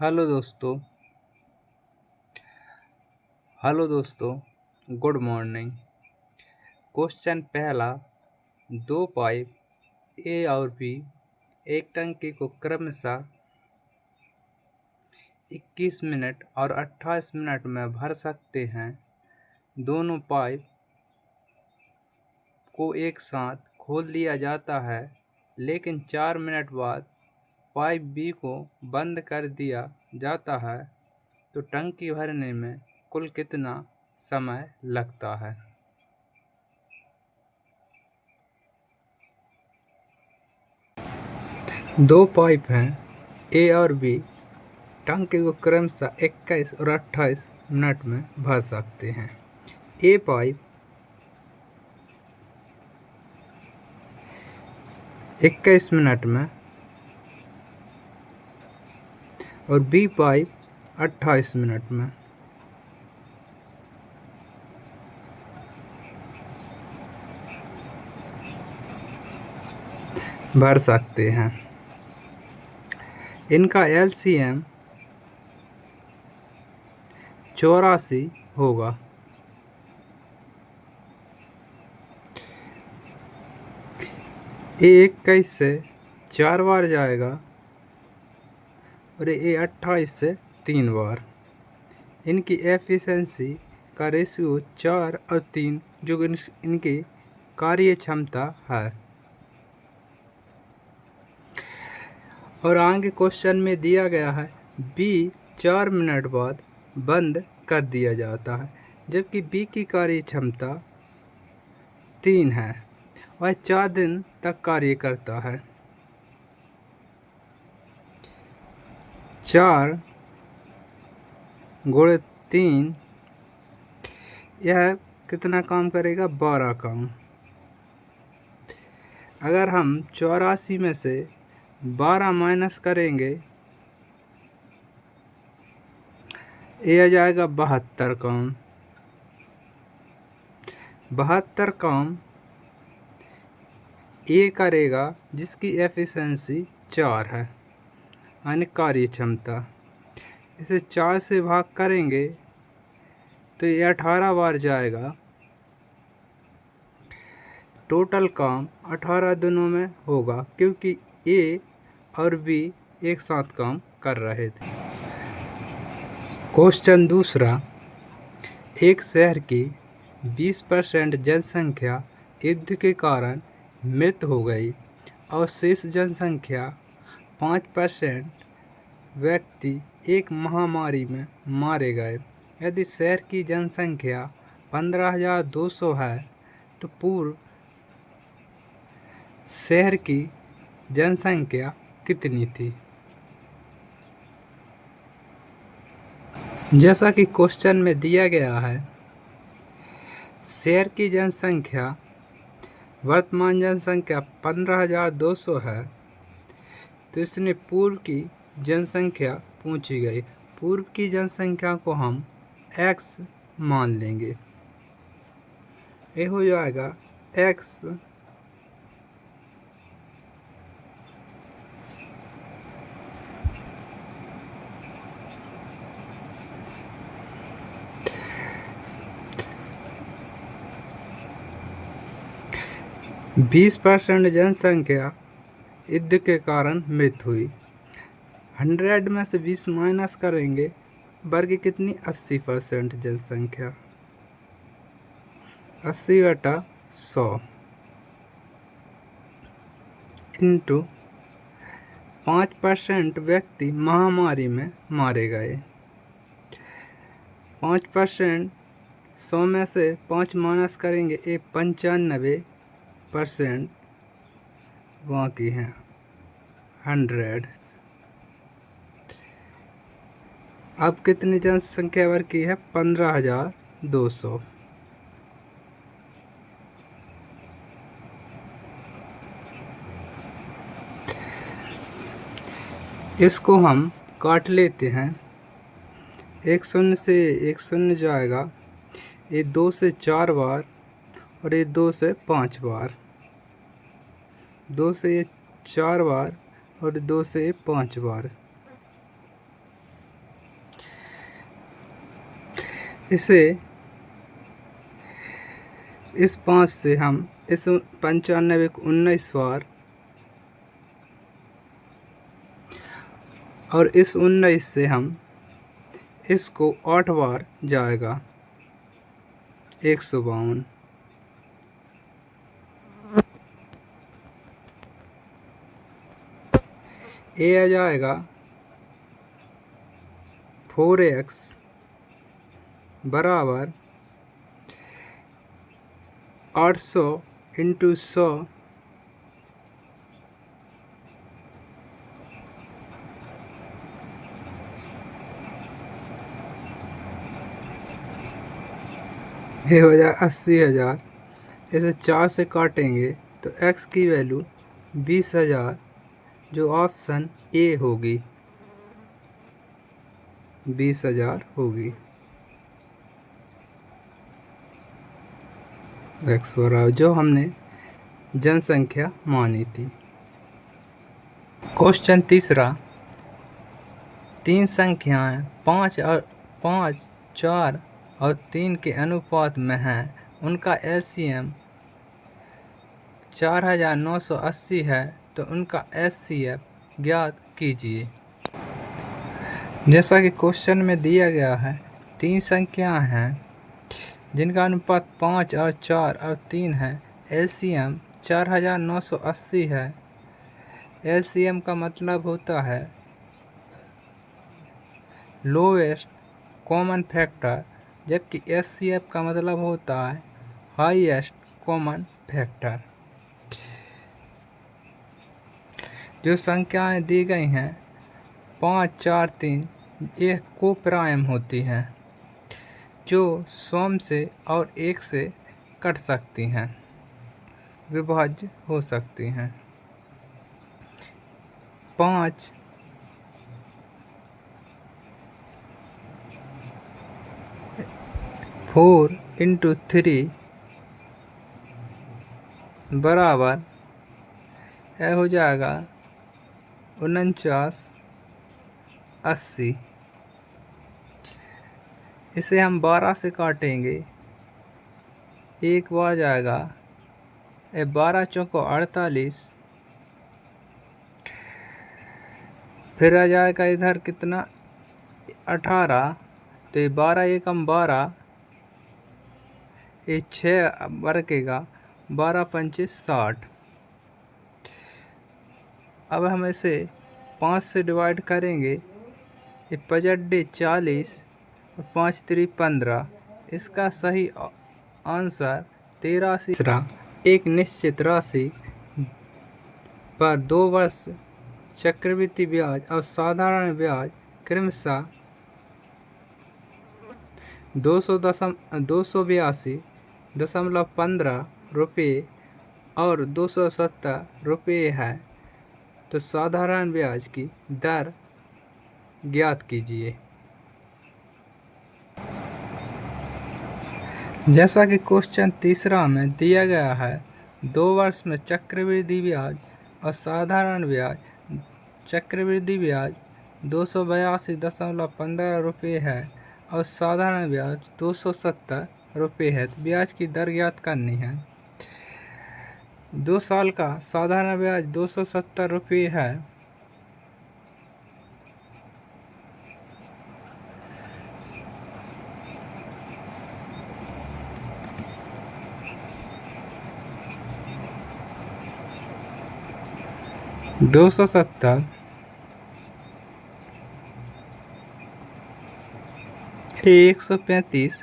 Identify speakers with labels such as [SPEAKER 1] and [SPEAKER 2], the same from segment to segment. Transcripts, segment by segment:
[SPEAKER 1] Hello दोस्तों। Good morning. Question पहला, दो पाइप ए और बी एक टंकी को क्रमशः 21 मिनट और 28 मिनट में भर सकते हैं। दोनों पाइप को एक साथ खोल दिया जाता है, लेकिन 4 मिनट बाद पाइप बी को बंद कर दिया जाता है, तो टंकी भरने में कुल कितना समय लगता है? दो पाइप हैं ए और बी, टंकी को क्रमशः 21 और 28 मिनट में भर सकते हैं। ए पाइप 21 मिनट में और बी पाइप 28 मिनट में। भर सकते हैं। इनका एलसीएम 84 होगा। ए 21 से 4 बार जाएगा और ए 28 से 3 बार। इनकी एफिशिएंसी का रेशियो 4 और 3, जो इनकी कार्य क्षमता है। और आगे क्वेश्चन में दिया गया है बी 4 मिनट बाद बंद कर दिया जाता है, जबकि बी की कार्य क्षमता 3 है। वह 4 दिन तक कार्य करता है। 4 गुणे 3, यह कितना काम करेगा? 12 काम। अगर हम 84 में से 12 माइनस करेंगे, यह आ जाएगा 72 काम। 72 काम ये करेगा, जिसकी एफिशिएंसी 4 है, यानी कार्य क्षमता। इसे 4 से भाग करेंगे तो ये 18 बार जाएगा। टोटल काम 18 दिनों में होगा, क्योंकि ए और बी एक साथ काम कर रहे थे। क्वेश्चन दूसरा, एक शहर की 20% जनसंख्या युद्ध के कारण मृत हो गई और शेष जनसंख्या 5% व्यक्ति एक महामारी में मारे गए। यदि शहर की जनसंख्या 15,200 है, तो पूर्व शहर की जनसंख्या कितनी थी? जैसा कि क्वेश्चन में दिया गया है, शहर की जनसंख्या, वर्तमान जनसंख्या 15,200 है, तो इसने पूर्व की जनसंख्या पूछी गई। पूर्व की जनसंख्या को हम x मान लेंगे। ये हो जाएगा x 20% जनसंख्या युद्ध के कारण मृत हुई। 100 में से 20 माइनस करेंगे, वर्ग कितनी? 80% जनसंख्या। 80/100 इंटू 5% व्यक्ति महामारी में मारे गए। 5%, 100 में से 5 माइनस करेंगे, ये 95% बाकी हैं 100। अब कितनी जनसंख्या वर्ग की है? 15,200। इसको हम काट लेते हैं। एक शून्य से एक शून्य जाएगा, ये 2 से 4 बार और ये 2 से 5 बार। 2 से ये 4 बार और 2 से 5 बार। इसे इस 5 से हम इस 95 को 19 बार और इस 19 से हम इसको 8 बार जाएगा 152। ये आ जाएगा 4x बराबर 800 इंटू 100 ये हो जाए 80,000। इसे 4 से काटेंगे तो x की वैल्यू 20,000 जो ऑप्शन ए होगी 20,000 होगी। x बराबर जो हमने जनसंख्या मानी थी। क्वेश्चन तीसरा, 3 संख्याएं 5, 4 और 3 के अनुपात में हैं, उनका एलसीएम 4980 है, तो उनका एचसीएफ ज्ञात कीजिए। जैसा कि क्वेश्चन में दिया गया है, 3 संख्याएं हैं जिनका अनुपात 5 और 4 और 3 है, एलसीएम 4980 है। एलसीएम का मतलब होता है लोएस्ट कॉमन फैक्टर, जबकि एचसीएफ का मतलब होता है हाईएस्ट कॉमन फैक्टर। जो संख्याएं दी गई हैं 5, 4, 3 ये को प्राइम होती हैं जो 100 से और 1 से कट सकती हैं, विभाज्य हो सकती हैं। 5 4 इंटू 3 बराबर यह हो जाएगा 4980। इसे हम 12 से काटेंगे, एक बार जाएगा 12 चौको 48, फिर आ जाएगा इधर कितना 18, तो ये 12 एकम 12, ये 6 बरकेगा 12 पंचे 60। अब हम इसे 5 से डिवाइड करेंगे, ये 55 40 और 5 3 15। इसका सही आंसर 83। एक निश्चित राशि पर 2 वर्ष चक्रवृद्धि ब्याज और साधारण ब्याज क्रमशः 282.15 रुपये और 270 रुपये है, तो साधारण ब्याज की दर ज्ञात कीजिए। जैसा कि क्वेश्चन तीसरा में दिया गया है, 2 वर्ष में चक्रवृद्धि ब्याज और साधारण ब्याज। चक्रवृद्धि ब्याज 282.15 रुपये है और साधारण ब्याज 270 रुपये है, तो ब्याज की दर ज्ञात करनी है। 2 साल का साधारण ब्याज 270 रुपये है, $270 135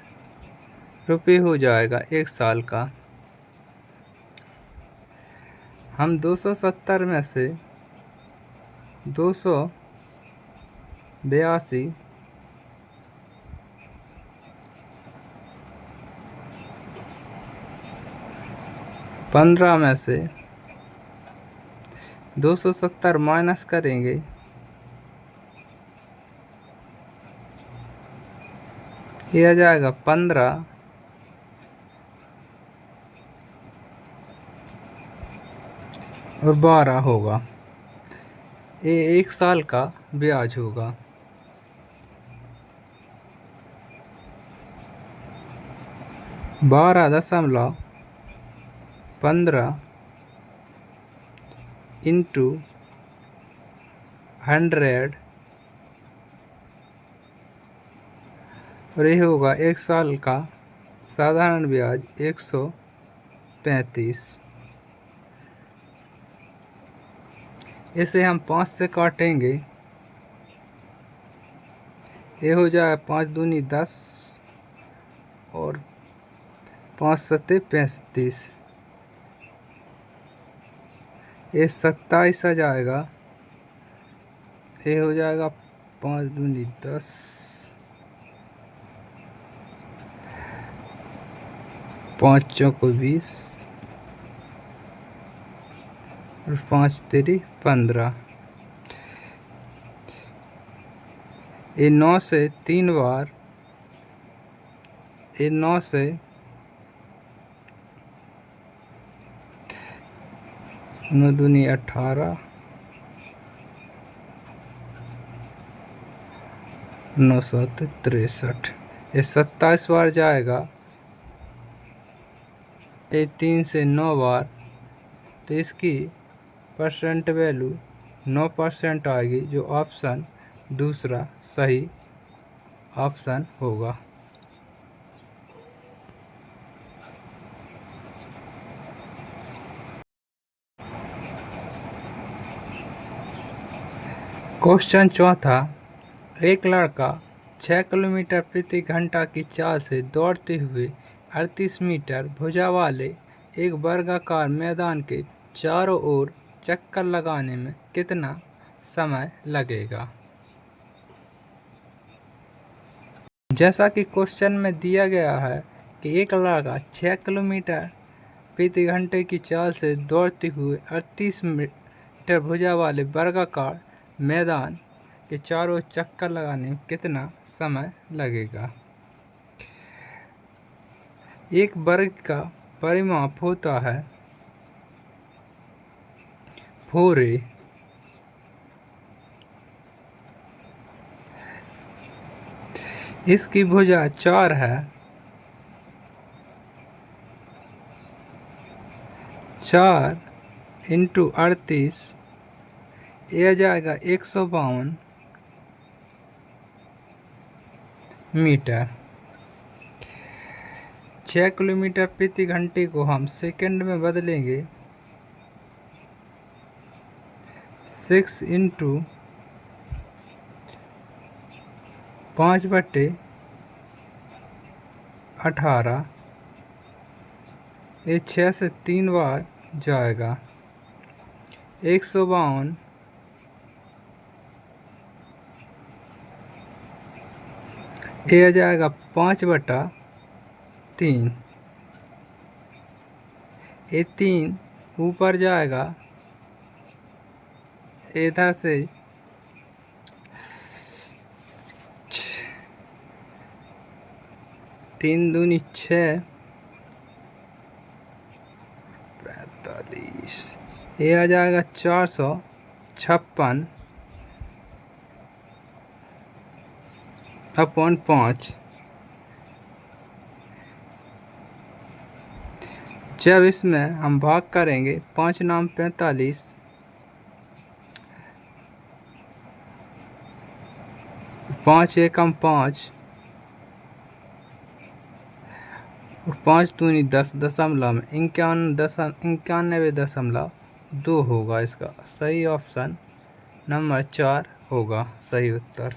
[SPEAKER 1] रुपये हो जाएगा 1 साल का। हम 270 में से 282 15 में से 270 माइनस करेंगे, ये आ जाएगा 15 और 12 होगा। ये 1 साल का ब्याज होगा। 12.15 इंटू 100 और ये होगा 1 साल का साधारण ब्याज 135। इसे हम 5 से काटेंगे, ये हो जाए 5 दूनी 10 और 5 सत्ते 35, ये 27 आ जाएगा। ये हो जाएगा 5 दूनी 10, 5 चौको 20 और 5 तेरी 15। ये 9 से 3 बार, ये 9 से 9 दूनी 18, 9 7 63, ये 27 बार जाएगा। ये 3 से 9 बार, तो इसकी परसेंट वैल्यू 9% आएगी, जो ऑप्शन दूसरा सही ऑप्शन होगा। क्वेश्चन चौथा, एक लड़का 6 किलोमीटर प्रति घंटा की चाल से दौड़ते हुए 38 मीटर भुजा वाले एक वर्गाकार मैदान के चारों ओर चक्कर लगाने में कितना समय लगेगा। जैसा कि क्वेश्चन में दिया गया है कि एक लड़का 6 किलोमीटर प्रति घंटे की चाल से दौड़ते हुए 38 मीटर भुजा वाले वर्गाकार मैदान के चारों ओर चक्कर लगाने में कितना समय लगेगा। एक वर्ग का परिमाप होता है 4a। इसकी भुजा 4 है, 4 इंटू 38, यह जाएगा 152 मीटर। 6 किलोमीटर प्रति घंटे को हम सेकंड में बदलेंगे, 6 इंटू 5/18, ये 6 से 3 बार जाएगा, 152, ये आ जाएगा 5/3, ये 3 ऊपर जाएगा, इधर से 3 दूनी 6, 45, ये आ जाएगा 456 अपॉन 5। जब इसमें हम भाग करेंगे 5 नाम 45, 5 एकम 5 और 5 दूनी 10 दशमलव में 91.2 होगा। इसका सही ऑप्शन नंबर 4 होगा सही उत्तर।